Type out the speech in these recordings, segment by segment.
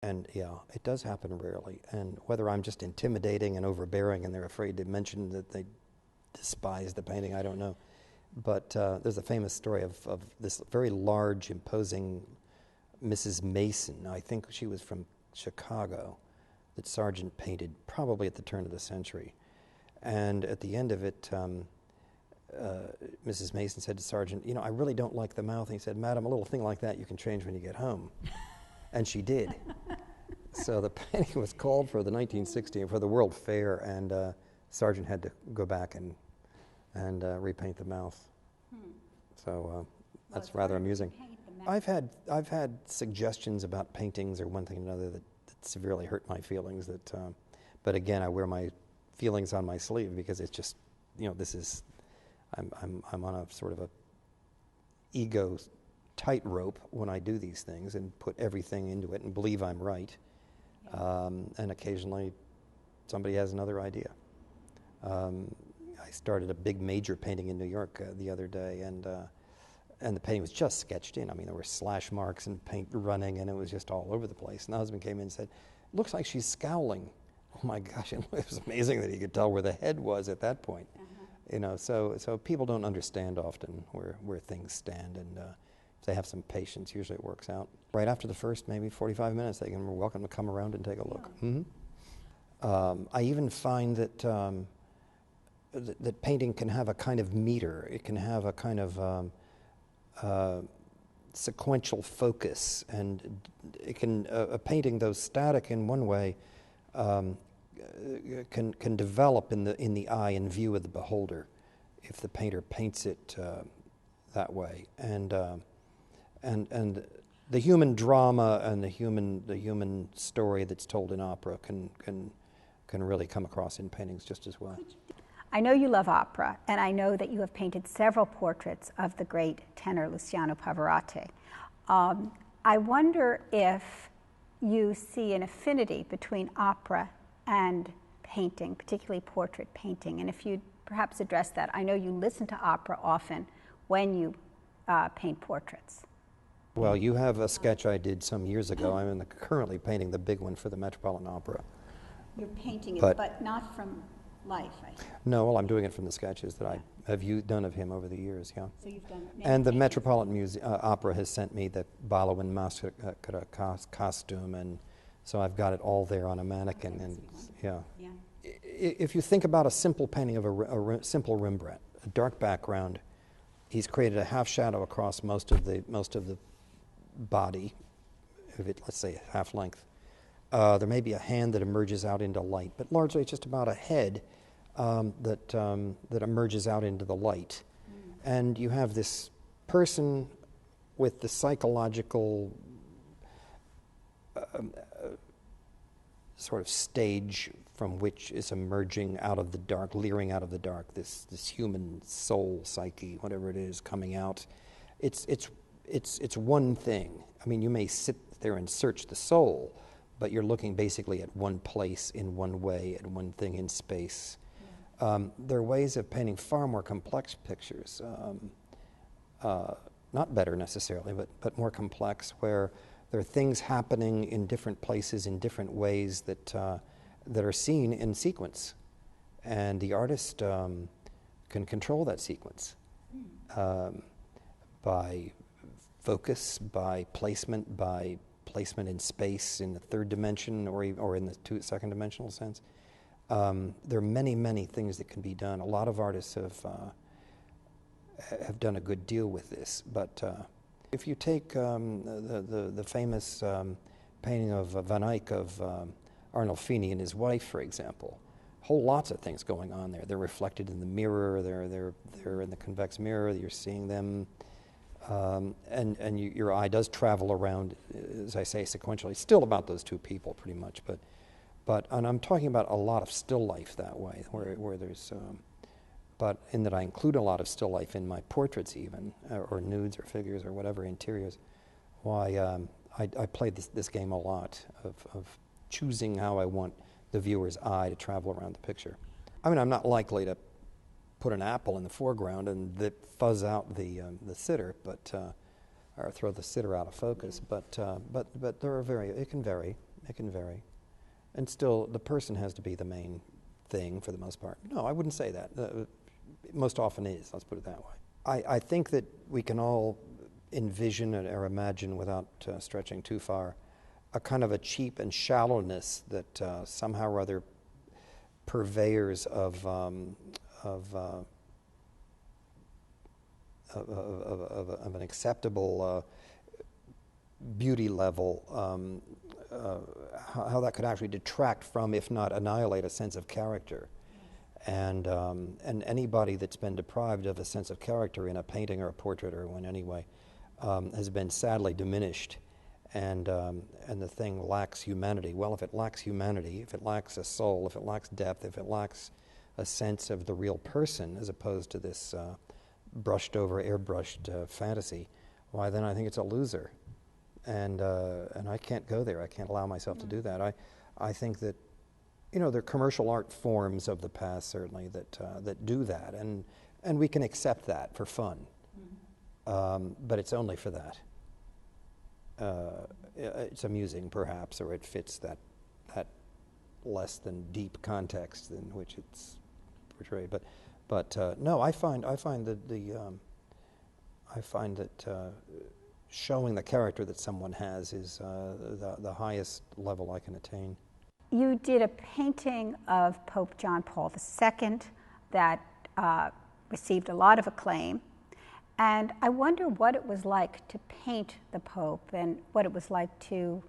And yeah, it does happen rarely. And whether I'm just intimidating and overbearing and they're afraid to mention that they despise the painting, I don't know. But there's a famous story of this very large, imposing Mrs. Mason. I think she was from Chicago, that Sargent painted probably at the turn of the century. And at the end of it, Mrs. Mason said to Sargent, "You know, I really don't like the mouth." And he said, "Madam, a little thing like that you can change when you get home." And she did. So the painting was called for the 1960 for the World Fair, and Sargent had to go back and repaint the mouth. So that's rather amusing. I've had suggestions about paintings or one thing or another that severely hurt my feelings. But again, I wear my feelings on my sleeve because it's just, this is, I'm on a sort of a ego tightrope when I do these things and put everything into it and believe I'm right. And occasionally somebody has another idea. I started a big major painting in New York the other day, and the painting was just sketched in. I mean, there were slash marks and paint running, and it was just all over the place. And the husband came in and said, "Looks like she's scowling." Oh my gosh, it was amazing that he could tell where the head was at that point. So people don't understand often where things stand, and if they have some patience, usually it works out. Right after the first maybe 45 minutes, they can welcome to come around and take a look. I even find that that painting can have a kind of meter. It can have a kind of sequential focus, and it can a painting, though static in one way, can develop in the eye and view of the beholder if the painter paints it that way. And the human drama and the human story that's told in opera can really come across in paintings just as well. I know you love opera, and I know that you have painted several portraits of the great tenor Luciano Pavarotti. I wonder if you see an affinity between opera and painting, particularly portrait painting, and if you'd perhaps address that. I know you listen to opera often when you paint portraits. Well, you have a sketch I did some years ago. I'm currently painting the big one for the Metropolitan Opera. You're painting it, but not from life, I think. No, well, I'm doing it from the sketches that I have done of him over the years, yeah. So you've done and the Metropolitan Opera has sent me the Balowen Maskara costume, and so I've got it all there on a mannequin. Okay, and yeah. If you think about a simple painting of a simple Rembrandt, a dark background, he's created a half shadow across most of the body, of it, let's say half length. There may be a hand that emerges out into light, but largely it's just about a head that emerges out into the light. And you have this person with the psychological sort of stage from which is emerging out of the dark, leering out of the dark, this human soul, psyche, whatever it is, coming out. It's one thing. I mean, you may sit there and search the soul, but you're looking basically at one place in one way, at one thing in space. There are ways of painting far more complex pictures, not better necessarily, but more complex, where there are things happening in different places in different ways that are seen in sequence. And the artist can control that sequence by focus, by placement in space in the third dimension or in the second dimensional sense. There are many, many things that can be done. A lot of artists have done a good deal with this. But if you take the famous painting of Van Eyck of Arnolfini and his wife, for example, whole lots of things going on there. They're reflected in the mirror. They're in the convex mirror. You're seeing them. And your eye does travel around, as I say, sequentially. It's still about those two people, pretty much. And I'm talking about a lot of still life that way, where there's. But in that I include a lot of still life in my portraits, even, or nudes, or figures, or whatever, interiors. Why I play this game a lot of choosing how I want the viewer's eye to travel around the picture. I mean, I'm not likely to put an apple in the foreground and fuzz out the sitter, or throw the sitter out of focus. But there are it can vary. It can vary. And still, the person has to be the main thing for the most part. No, I wouldn't say that. Most often is, let's put it that way. I think that we can all envision or imagine, without stretching too far, a kind of a cheap and shallowness that somehow or other purveyors of an acceptable beauty level, how that could actually detract from, if not annihilate, a sense of character. And anybody that's been deprived of a sense of character in a painting or a portrait or in any way has been sadly diminished, and the thing lacks humanity. Well, if it lacks humanity, if it lacks a soul, if it lacks depth, if it lacks a sense of the real person as opposed to this brushed over, airbrushed fantasy, why then I think it's a loser. And I can't go there. I can't allow myself to do that. I think that, there are commercial art forms of the past certainly that do that, and we can accept that for fun. But it's only for that. It's amusing, perhaps, or it fits that less than deep context in which it's portrayed. But no, I find that showing the character that someone has is the highest level I can attain. You did a painting of Pope John Paul II that received a lot of acclaim. And I wonder what it was like to paint the Pope and what it was like to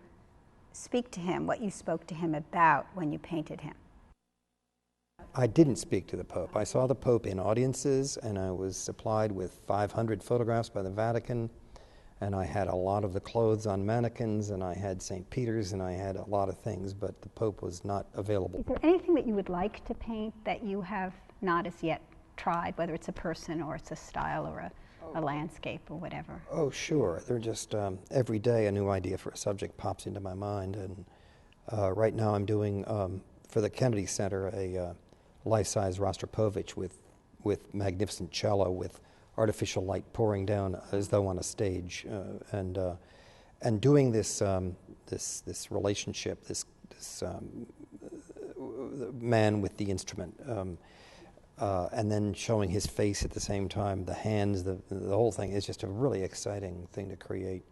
speak to him, what you spoke to him about when you painted him. I didn't speak to the Pope. I saw the Pope in audiences, and I was supplied with 500 photographs by the Vatican, and I had a lot of the clothes on mannequins, and I had St. Peter's, and I had a lot of things, but the Pope was not available. Is there anything that you would like to paint that you have not as yet tried, whether it's a person or it's a style or a landscape or whatever? Oh, sure. They're just every day a new idea for a subject pops into my mind, and right now I'm doing for the Kennedy Center a life-size Rostropovich with magnificent cello with artificial light pouring down as though on a stage, and doing this this relationship, this man with the instrument. And then showing his face at the same time, the hands, the whole thing is just a really exciting thing to create.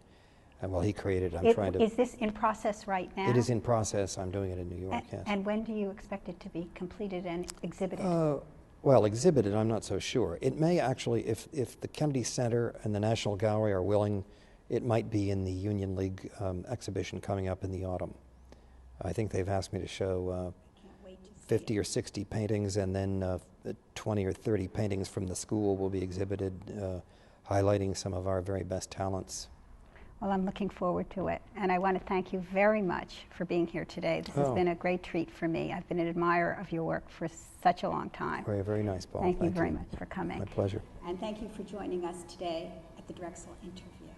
And well, he created it. I'm trying to... Is this in process right now? It is in process. I'm doing it in New York, yes. And when do you expect it to be completed and exhibited? Well, exhibited, I'm not so sure. It may actually, if the Kennedy Center and the National Gallery are willing, it might be in the Union League exhibition coming up in the autumn. I think they've asked me to show 50 or 60 paintings, and then 20 or 30 paintings from the school will be exhibited, highlighting some of our very best talents. Well, I'm looking forward to it, and I want to thank you very much for being here today. This has been a great treat for me. I've been an admirer of your work for such a long time. Very, very nice, Paul. Thank you very much for coming. My pleasure. And thank you for joining us today at the Drexel interview.